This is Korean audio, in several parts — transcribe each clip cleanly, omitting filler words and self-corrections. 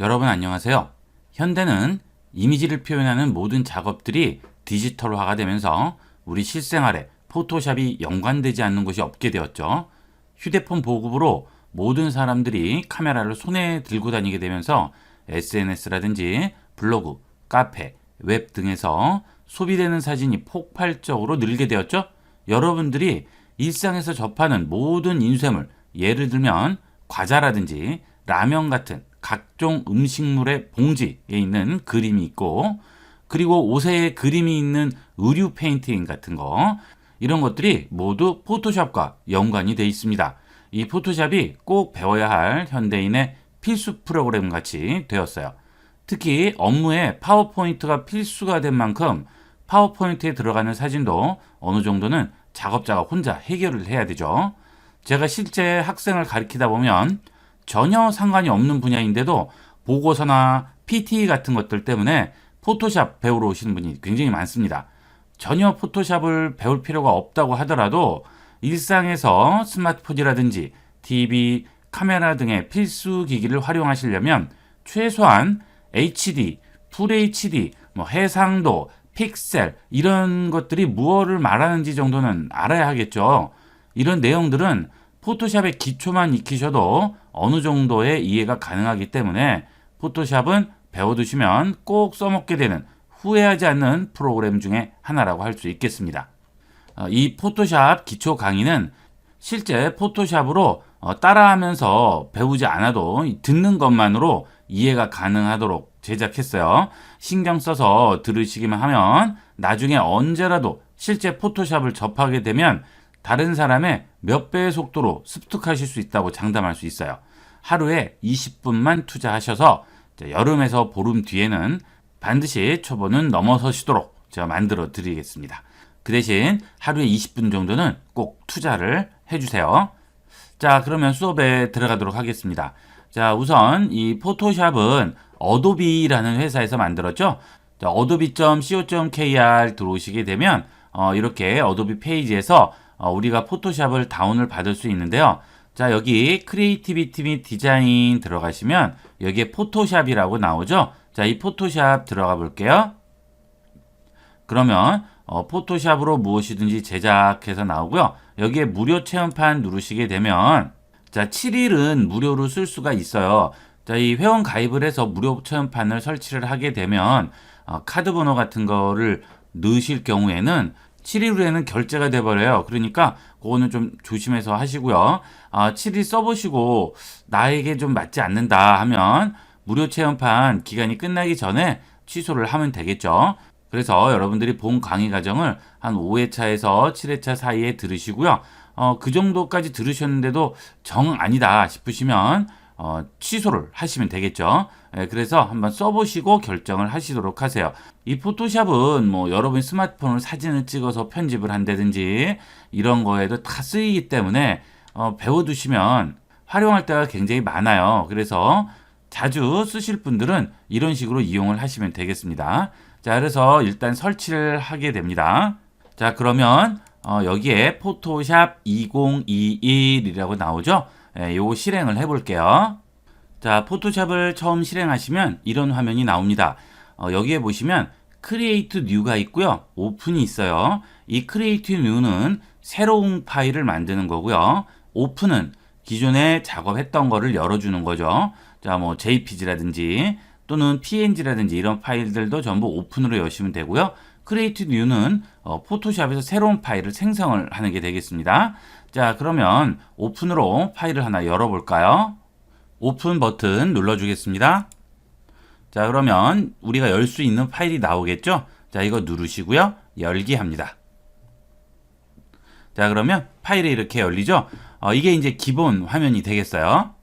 여러분 안녕하세요. 현대는 이미지를 표현하는 모든 작업들이 디지털화가 되면서 우리 실생활에 포토샵이 연관되지 않는 곳이 없게 되었죠. 휴대폰 보급으로 모든 사람들이 카메라를 손에 들고 다니게 되면서 SNS라든지 블로그, 카페, 웹 등에서 소비되는 사진이 폭발적으로 늘게 되었죠. 여러분들이 일상에서 접하는 모든 인쇄물, 예를 들면 과자라든지 라면 같은 각종 음식물의 봉지에 있는 그림이 있고, 그리고 옷에 그림이 있는 의류 페인팅 같은 거, 이런 것들이 모두 포토샵과 연관이 되어 있습니다. 이 포토샵이 꼭 배워야 할 현대인의 필수 프로그램 같이 되었어요. 특히 업무에 파워포인트가 필수가 된 만큼 파워포인트에 들어가는 사진도 어느 정도는 작업자가 혼자 해결을 해야 되죠. 제가 실제 학생을 가르치다 보면 전혀 상관이 없는 분야인데도 보고서나 PT 같은 것들 때문에 포토샵 배우러 오시는 분이 굉장히 많습니다. 전혀 포토샵을 배울 필요가 없다고 하더라도 일상에서 스마트폰이라든지 TV, 카메라 등의 필수 기기를 활용하시려면 최소한 HD, FHD, 해상도, 픽셀 이런 것들이 무엇을 말하는지 정도는 알아야 하겠죠. 이런 내용들은 포토샵의 기초만 익히셔도 어느 정도의 이해가 가능하기 때문에 포토샵은 배워두시면 꼭 써먹게 되는 후회하지 않는 프로그램 중에 하나라고 할 수 있겠습니다. 이 포토샵 기초 강의는 실제 포토샵으로 따라하면서 배우지 않아도 듣는 것만으로 이해가 가능하도록 제작했어요. 신경 써서 들으시기만 하면 나중에 언제라도 실제 포토샵을 접하게 되면 다른 사람의 몇 배의 속도로 습득하실 수 있다고 장담할 수 있어요. 하루에 20분만 투자하셔서 여름에서 보름 뒤에는 반드시 초보는 넘어서시도록 제가 만들어 드리겠습니다. 그 대신 하루에 20분 정도는 꼭 투자를 해주세요. 자, 그러면 수업에 들어가도록 하겠습니다. 자, 우선 이 포토샵은 어도비라는 회사에서 만들었죠. adobe.co.kr 들어오시게 되면 이렇게 어도비 페이지에서 우리가 포토샵을 다운을 받을 수 있는데요. 자, 여기 크리에이티비티 및 디자인 들어가시면 여기에 포토샵이라고 나오죠. 자, 이 포토샵 들어가 볼게요. 그러면 포토샵으로 무엇이든지 제작해서 나오고요. 여기에 무료 체험판 누르시게 되면 자, 7일은 무료로 쓸 수가 있어요. 자, 이 회원 가입을 해서 무료 체험판을 설치를 하게 되면 카드 번호 같은 거를 넣으실 경우에는 7일 후에는 결제가 돼버려요. 그러니까 그거는 좀 조심해서 하시고요. 7일 써보시고 나에게 좀 맞지 않는다 하면 무료 체험판 기간이 끝나기 전에 취소를 하면 되겠죠. 그래서 여러분들이 본 강의 과정을 한 5회차에서 7회차 사이에 들으시고요. 그 정도까지 들으셨는데도 정 아니다 싶으시면 취소를 하시면 되겠죠. 그래서 한번 써보시고 결정을 하시도록 하세요. 이 포토샵은 여러분 스마트폰으로 사진을 찍어서 편집을 한다든지 이런 거에도 다 쓰이기 때문에 배워두시면 활용할 때가 굉장히 많아요. 그래서 자주 쓰실 분들은 이런 식으로 이용을 하시면 되겠습니다. 자, 그래서 일단 설치를 하게 됩니다. 자, 그러면 여기에 포토샵 2021이라고 나오죠. 요거 실행을 해볼게요. 자, 포토샵을 처음 실행하시면 이런 화면이 나옵니다. 여기에 보시면 크리에이트 뉴가 있고요. 오픈이 있어요. 이 크리에이트 뉴는 새로운 파일을 만드는 거고요. 오픈은 기존에 작업했던 거를 열어주는 거죠. 자, JPG라든지 또는 PNG라든지 이런 파일들도 전부 오픈으로 여시면 되고요. 크리에이트 뉴는 포토샵에서 새로운 파일을 생성을 하는 게 되겠습니다. 자, 그러면 오픈으로 파일을 하나 열어볼까요? 오픈 버튼 눌러주겠습니다. 자, 그러면 우리가 열 수 있는 파일이 나오겠죠? 자, 이거 누르시고요. 열기 합니다. 자, 그러면 파일이 이렇게 열리죠? 이게 이제 기본 화면이 되겠어요.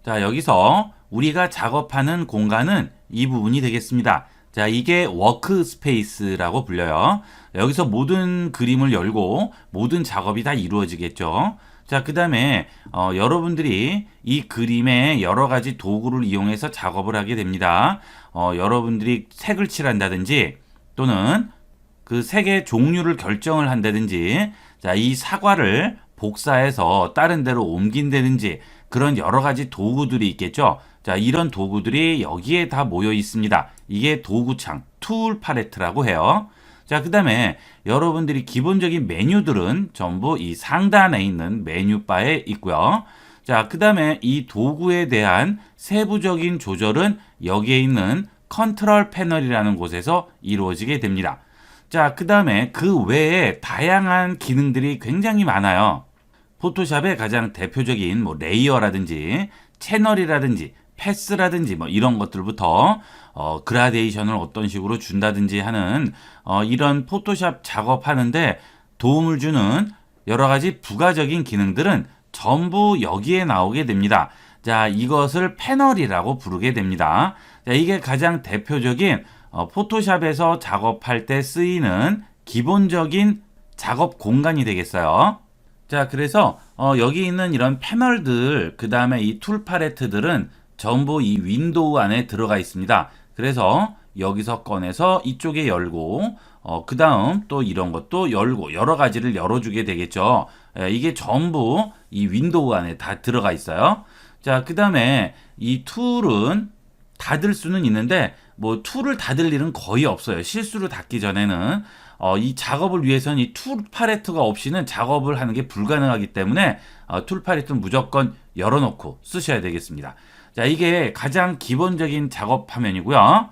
자, 여기서 우리가 작업하는 공간은 이 부분이 되겠습니다. 자, 이게 워크스페이스라고 불려요. 여기서 모든 그림을 열고 모든 작업이 다 이루어지겠죠. 자, 그 다음에 여러분들이 이 그림에 여러 가지 도구를 이용해서 작업을 하게 됩니다. 여러분들이 색을 칠한다든지 또는 그 색의 종류를 결정을 한다든지, 자, 이 사과를 복사해서 다른 데로 옮긴다든지 그런 여러 가지 도구들이 있겠죠. 자, 이런 도구들이 여기에 다 모여 있습니다. 이게 도구창, 툴 팔레트라고 해요. 자, 그 다음에 여러분들이 기본적인 메뉴들은 전부 이 상단에 있는 메뉴바에 있고요. 자, 그 다음에 이 도구에 대한 세부적인 조절은 여기에 있는 컨트롤 패널이라는 곳에서 이루어지게 됩니다. 자, 그 다음에 그 외에 다양한 기능들이 굉장히 많아요. 포토샵의 가장 대표적인 뭐 레이어라든지 채널이라든지 패스라든지 뭐 이런 것들부터 그라데이션을 어떤 식으로 준다든지 하는 이런 포토샵 작업하는데 도움을 주는 여러 가지 부가적인 기능들은 전부 여기에 나오게 됩니다. 자, 이것을 패널이라고 부르게 됩니다. 자, 이게 가장 대표적인 포토샵에서 작업할 때 쓰이는 기본적인 작업 공간이 되겠어요. 자, 그래서 여기 있는 이런 패널들, 그 다음에 이 툴 팔레트들은 전부 이 윈도우 안에 들어가 있습니다. 그래서 여기서 꺼내서 이쪽에 열고 그 다음 또 이런 것도 열고 여러 가지를 열어주게 되겠죠. 이게 전부 이 윈도우 안에 다 들어가 있어요. 자, 그 다음에 이 툴은 닫을 수는 있는데 뭐 툴을 닫을 일은 거의 없어요. 실수로 닫기 전에는 이 작업을 위해서는 이 툴 팔레트가 없이는 작업을 하는 게 불가능하기 때문에 툴 팔레트는 무조건 열어놓고 쓰셔야 되겠습니다. 자, 이게 가장 기본적인 작업 화면이고요.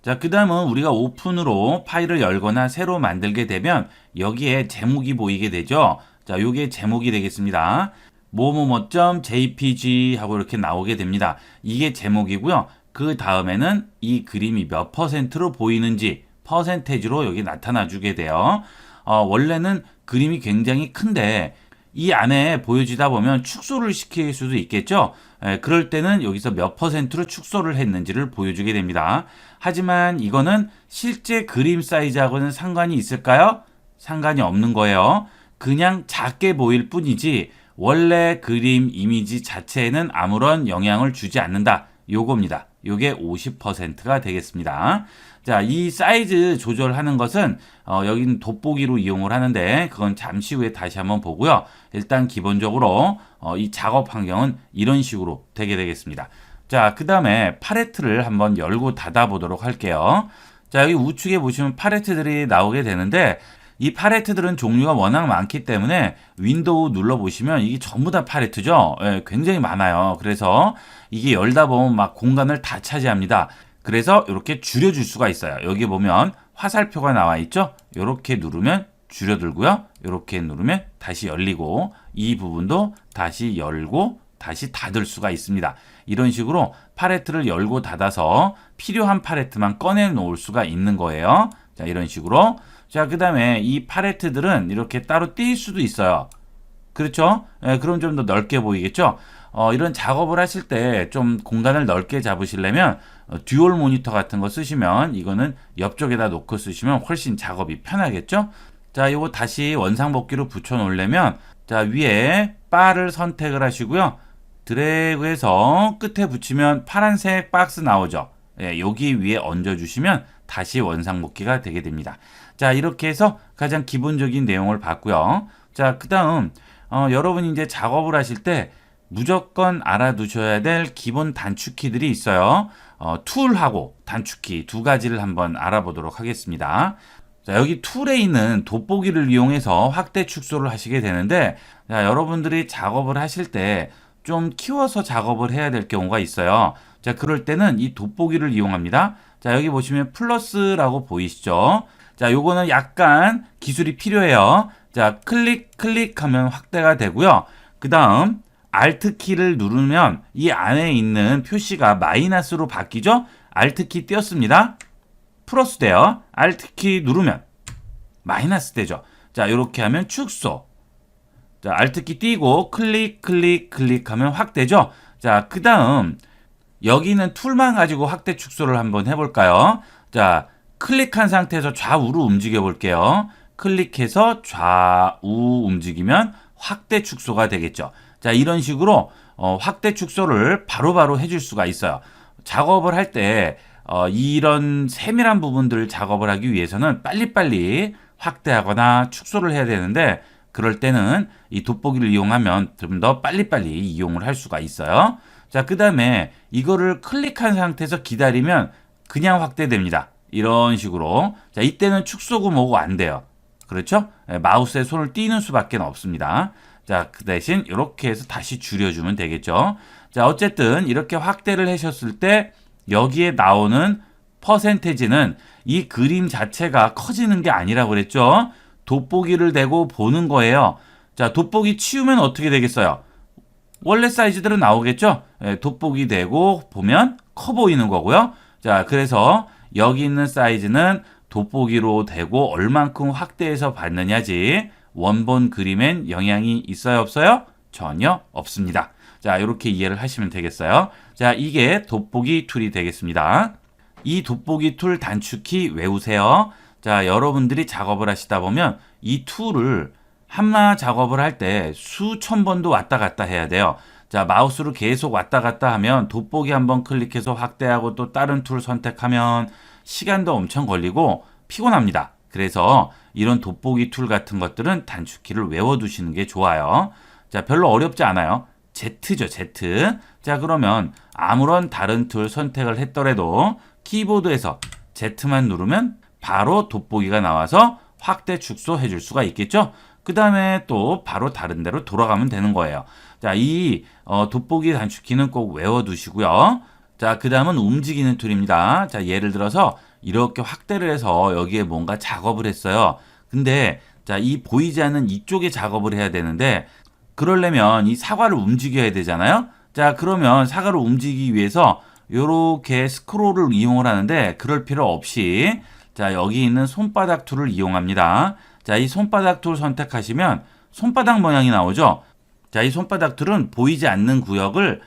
자, 그 다음은 우리가 오픈으로 파일을 열거나 새로 만들게 되면 여기에 제목이 보이게 되죠. 자, 요게 제목이 되겠습니다. 뭐뭐뭐.jpg 하고 이렇게 나오게 됩니다. 이게 제목이고요. 그 다음에는 이 그림이 몇 퍼센트로 보이는지 퍼센테이지로 여기 나타나 주게 돼요. 원래는 그림이 굉장히 큰데 이 안에 보여지다 보면 축소를 시킬 수도 있겠죠. 그럴 때는 여기서 몇 퍼센트로 축소를 했는지를 보여주게 됩니다. 하지만 이거는 실제 그림 사이즈하고는 상관이 있을까요? 상관이 없는 거예요. 그냥 작게 보일 뿐이지 원래 그림 이미지 자체에는 아무런 영향을 주지 않는다. 요겁니다. 요게 50%가 되겠습니다. 자, 이 사이즈 조절하는 것은 여기는 돋보기로 이용을 하는데 그건 잠시 후에 다시 한번 보고요. 일단 기본적으로 이 작업 환경은 이런 식으로 되게 되겠습니다. 자, 그 다음에 팔레트를 한번 열고 닫아 보도록 할게요. 자, 여기 우측에 보시면 팔레트들이 나오게 되는데 이 팔레트들은 종류가 워낙 많기 때문에 윈도우 눌러보시면 이게 전부 다 팔레트죠. 굉장히 많아요. 그래서 이게 열다 보면 막 공간을 다 차지합니다. 그래서 이렇게 줄여줄 수가 있어요. 여기 보면 화살표가 나와 있죠. 이렇게 누르면 줄여들고요. 이렇게 누르면 다시 열리고 이 부분도 다시 열고 다시 닫을 수가 있습니다. 이런 식으로 팔레트를 열고 닫아서 필요한 팔레트만 꺼내 놓을 수가 있는 거예요. 자, 이런 식으로. 자, 그 다음에 이 팔레트들은 이렇게 따로 띄일 수도 있어요. 그렇죠? 그럼 좀 더 넓게 보이겠죠? 이런 작업을 하실 때 좀 공간을 넓게 잡으시려면 듀얼 모니터 같은 거 쓰시면 이거는 옆쪽에다 놓고 쓰시면 훨씬 작업이 편하겠죠? 자, 이거 다시 원상복귀로 붙여 놓으려면 자, 위에 바를 선택을 하시고요. 드래그해서 끝에 붙이면 파란색 박스 나오죠? 여기 위에 얹어 주시면 다시 원상복귀가 되게 됩니다. 자, 이렇게 해서 가장 기본적인 내용을 봤고요. 자, 그 다음 여러분이 이제 작업을 하실 때 무조건 알아두셔야 될 기본 단축키들이 있어요. 툴하고 단축키 두 가지를 한번 알아보도록 하겠습니다. 자, 여기 툴에 있는 돋보기를 이용해서 확대 축소를 하시게 되는데 자, 여러분들이 작업을 하실 때 좀 키워서 작업을 해야 될 경우가 있어요. 자, 그럴 때는 이 돋보기를 이용합니다. 자, 여기 보시면 플러스라고 보이시죠? 자, 요거는 약간 기술이 필요해요. 자, 클릭하면 확대가 되고요. 그 다음 Alt 키를 누르면 이 안에 있는 표시가 마이너스로 바뀌죠? Alt 키 띄었습니다. 플러스 돼요. Alt 키 누르면 마이너스 되죠. 자, 이렇게 하면 축소. 자, Alt 키 띄고 클릭하면 확대죠. 자, 그 다음 여기는 툴만 가지고 확대 축소를 한번 해볼까요? 자, 클릭한 상태에서 좌우로 움직여 볼게요. 클릭해서 좌우 움직이면 확대 축소가 되겠죠. 자, 이런 식으로 확대 축소를 바로바로 해줄 수가 있어요. 작업을 할 때 이런 세밀한 부분들을 작업을 하기 위해서는 빨리빨리 확대하거나 축소를 해야 되는데 그럴 때는 이 돋보기를 이용하면 좀 더 빨리빨리 이용을 할 수가 있어요. 자, 그 다음에 이거를 클릭한 상태에서 기다리면 그냥 확대됩니다. 이런 식으로. 자, 이때는 축소고 뭐고 안 돼요. 그렇죠? 마우스에 손을 띄는 수밖에 없습니다. 자, 그 대신 이렇게 해서 다시 줄여주면 되겠죠. 자, 어쨌든 이렇게 확대를 하셨을 때 여기에 나오는 퍼센테지는 이 그림 자체가 커지는 게 아니라고 그랬죠. 돋보기를 대고 보는 거예요. 자, 돋보기 치우면 어떻게 되겠어요? 원래 사이즈대로 나오겠죠? 돋보기 대고 보면 커 보이는 거고요. 자, 그래서 여기 있는 사이즈는 돋보기로 대고 얼만큼 확대해서 봤느냐지 원본 그림엔 영향이 있어요, 없어요? 전혀 없습니다. 자, 이렇게 이해를 하시면 되겠어요. 자, 이게 돋보기 툴이 되겠습니다. 이 돋보기 툴 단축키 외우세요. 자, 여러분들이 작업을 하시다 보면 이 툴을 하나 작업을 할 때 수천 번도 왔다 갔다 해야 돼요. 자, 마우스로 계속 왔다 갔다 하면 돋보기 한번 클릭해서 확대하고 또 다른 툴 선택하면 시간도 엄청 걸리고 피곤합니다. 그래서 이런 돋보기 툴 같은 것들은 단축키를 외워두시는 게 좋아요. 자, 별로 어렵지 않아요. Z죠, Z. 자, 그러면 아무런 다른 툴 선택을 했더라도 키보드에서 Z만 누르면 바로 돋보기가 나와서 확대 축소해 줄 수가 있겠죠. 그 다음에 또 바로 다른 데로 돌아가면 되는 거예요. 자, 이 돋보기 단축키는 꼭 외워두시고요. 자, 그 다음은 움직이는 툴입니다. 자, 예를 들어서 이렇게 확대를 해서 여기에 뭔가 작업을 했어요. 근데 자, 이 보이지 않는 이쪽에 작업을 해야 되는데 그러려면 이 사과를 움직여야 되잖아요. 자, 그러면 사과를 움직이기 위해서 이렇게 스크롤을 이용을 하는데 그럴 필요 없이 자, 여기 있는 손바닥 툴을 이용합니다. 자, 이 손바닥 툴 선택하시면 손바닥 모양이 나오죠. 자, 이 손바닥 툴은 보이지 않는 구역을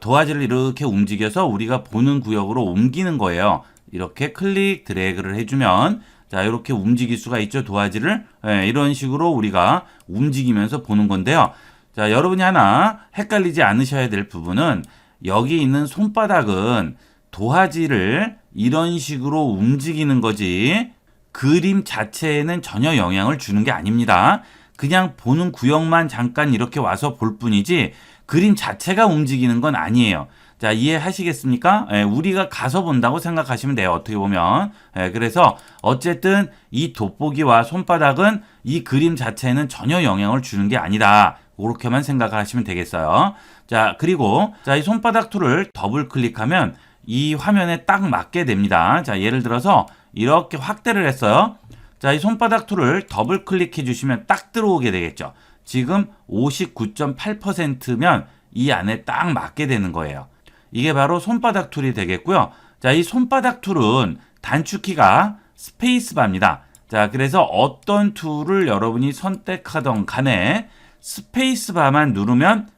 도화지를 이렇게 움직여서 우리가 보는 구역으로 옮기는 거예요. 이렇게 클릭 드래그를 해주면 자, 이렇게 움직일 수가 있죠. 도화지를. 이런 식으로 우리가 움직이면서 보는 건데요. 자, 여러분이 하나 헷갈리지 않으셔야 될 부분은 여기 있는 손바닥은 도화지를 이런 식으로 움직이는 거지 그림 자체에는 전혀 영향을 주는 게 아닙니다. 그냥 보는 구역만 잠깐 이렇게 와서 볼 뿐이지 그림 자체가 움직이는 건 아니에요. 자, 이해하시겠습니까? 우리가 가서 본다고 생각하시면 돼요. 어떻게 보면. 그래서 어쨌든 이 돋보기와 손바닥은 이 그림 자체에는 전혀 영향을 주는 게 아니다. 그렇게만 생각하시면 되겠어요. 자, 그리고 자, 이 손바닥 툴을 더블 클릭하면 이 화면에 딱 맞게 됩니다. 자, 예를 들어서 이렇게 확대를 했어요. 자, 이 손바닥 툴을 더블 클릭해 주시면 딱 들어오게 되겠죠. 지금 59.8%면 이 안에 딱 맞게 되는 거예요. 이게 바로 손바닥 툴이 되겠고요. 자, 이 손바닥 툴은 단축키가 스페이스바입니다. 자, 그래서 어떤 툴을 여러분이 선택하던 간에 스페이스바만 누르면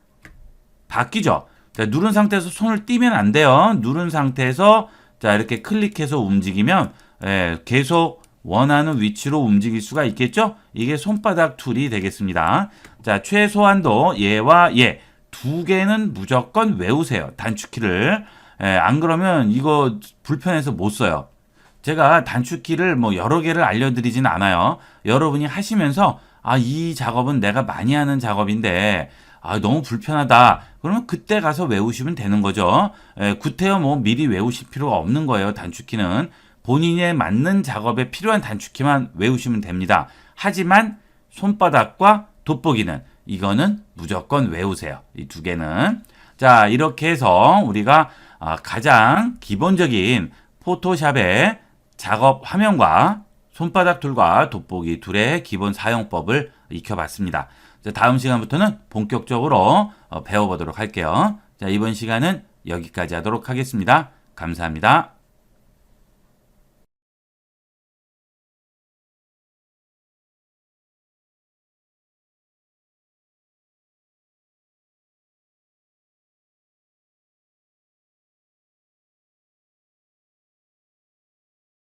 바뀌죠. 자, 누른 상태에서 손을 띄면 안 돼요. 누른 상태에서 자, 이렇게 클릭해서 움직이면 계속 원하는 위치로 움직일 수가 있겠죠? 이게 손바닥 툴이 되겠습니다. 자, 최소한도 얘와 얘 두 개는 무조건 외우세요. 단축키를. 안 그러면 이거 불편해서 못 써요. 제가 단축키를 뭐 여러 개를 알려드리진 않아요. 여러분이 하시면서 이 작업은 내가 많이 하는 작업인데 너무 불편하다. 그러면 그때 가서 외우시면 되는 거죠. 구태여 뭐 미리 외우실 필요가 없는 거예요. 단축키는. 본인에 맞는 작업에 필요한 단축키만 외우시면 됩니다. 하지만 손바닥과 돋보기는 이거는 무조건 외우세요. 이 두 개는. 자, 이렇게 해서 우리가 가장 기본적인 포토샵의 작업 화면과 손바닥 툴과 돋보기 툴의 기본 사용법을 익혀봤습니다. 자, 다음 시간부터는 본격적으로 배워보도록 할게요. 자, 이번 시간은 여기까지 하도록 하겠습니다. 감사합니다.